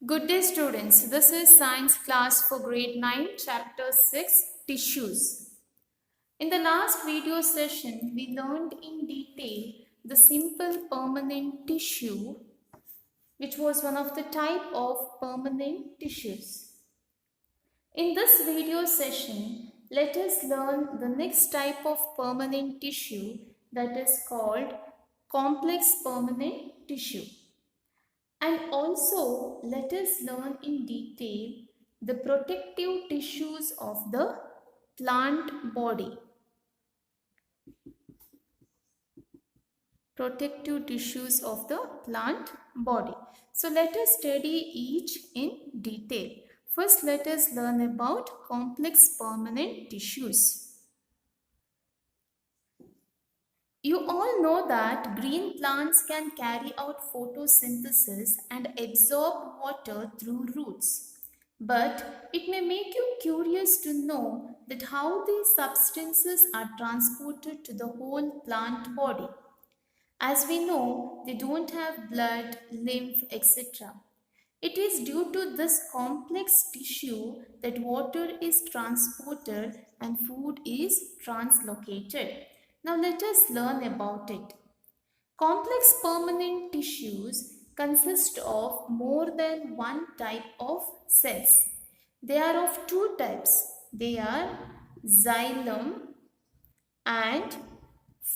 Good day, students. This is science class for grade 9, chapter 6, tissues. In the last video session, we learned in detail the simple permanent tissue, which was one of the type of permanent tissues. In this video session, let us learn the next type of permanent tissue, that is called complex permanent tissue. And also, let us learn in detail the protective tissues of the plant body. Protective tissues of the plant body. So, let us study each in detail. First, let us learn about complex permanent tissues. You all know that green plants can carry out photosynthesis and absorb water through roots. But it may make you curious to know that how these substances are transported to the whole plant body. As we know, they don't have blood, lymph, etc. It is due to this complex tissue that water is transported and food is translocated. Now let us learn about it. Complex permanent tissues consist of more than one type of cells. They are of two types. They are xylem and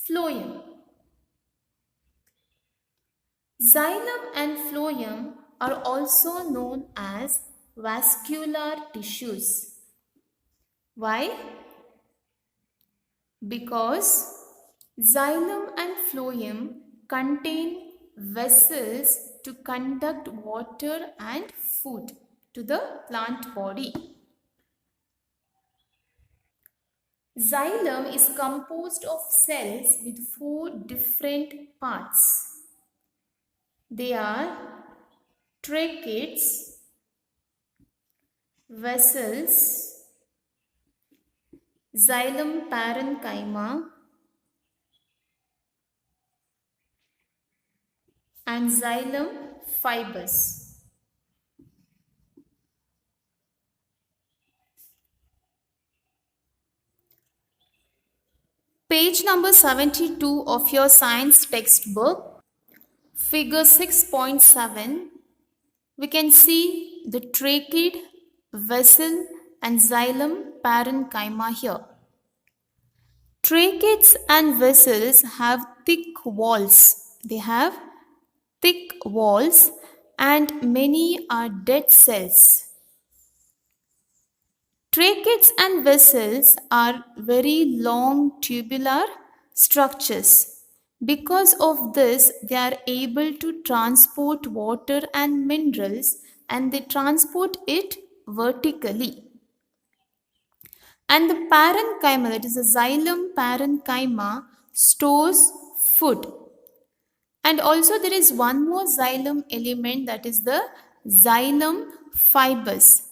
phloem. Xylem and phloem are also known as vascular tissues. Why? Because xylem and phloem contain vessels to conduct water and food to the plant body. Xylem is composed of cells with four different parts. They are tracheids, vessels, xylem parenchyma, and xylem fibers. Page number 72 of your science textbook, figure 6.7, we can see the tracheid, vessel and xylem parenchyma here. Tracheids and vessels have thick walls. They have thick walls and many are dead cells. Tracheids and vessels are very long tubular structures. Because of this, they are able to transport water and minerals, and they transport it vertically. And the parenchyma, that is the xylem parenchyma, stores food. And also there is one more xylem element, that is the xylem fibers.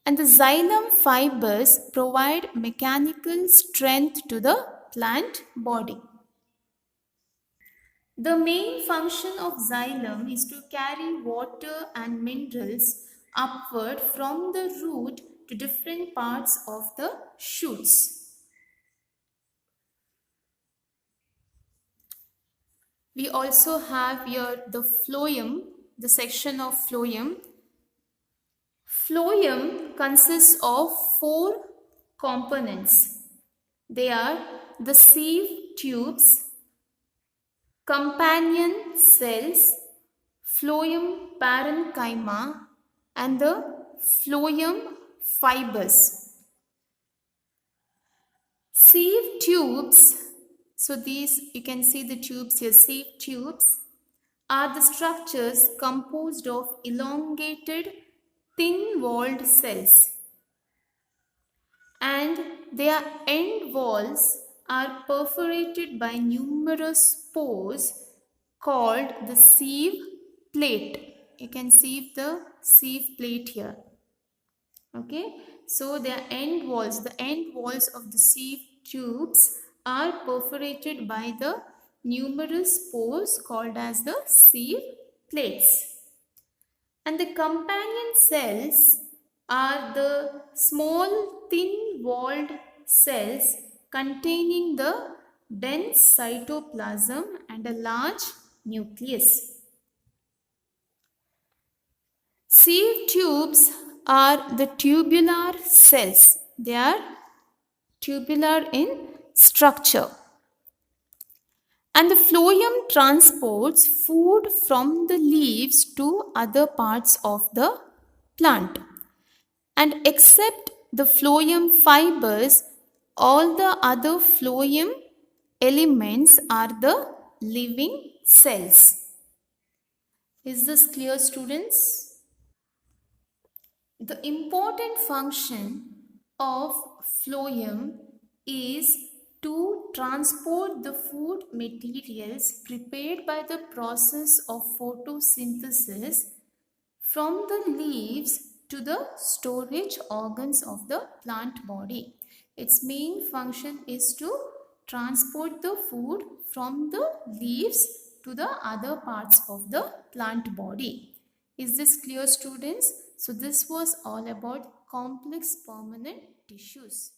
And the xylem fibers provide mechanical strength to the plant body. The main function of xylem is to carry water and minerals upward from the root to different parts of the shoots. We also have here the phloem, the section of phloem. Phloem consists of four components. They are the sieve tubes, companion cells, phloem parenchyma, and the phloem fibers. Sieve tubes, so these you can see the tubes here, sieve tubes, are the structures composed of elongated thin-walled cells, and their end walls are perforated by numerous pores called the sieve plate. You can see the sieve plate here. Okay, so their end walls, the end walls of the sieve tubes are perforated by the numerous pores called as the sieve plates. And the companion cells are the small thin walled cells containing the dense cytoplasm and a large nucleus. Sieve tubes are the tubular cells. They are tubular in structure. And the phloem transports food from the leaves to other parts of the plant. And except the phloem fibers, all the other phloem elements are the living cells. Is this clear, students? The important function of phloem is to transport the food materials prepared by the process of photosynthesis from the leaves to the storage organs of the plant body. Its main function is to transport the food from the leaves to the other parts of the plant body. Is this clear, students? So this was all about complex permanent tissues.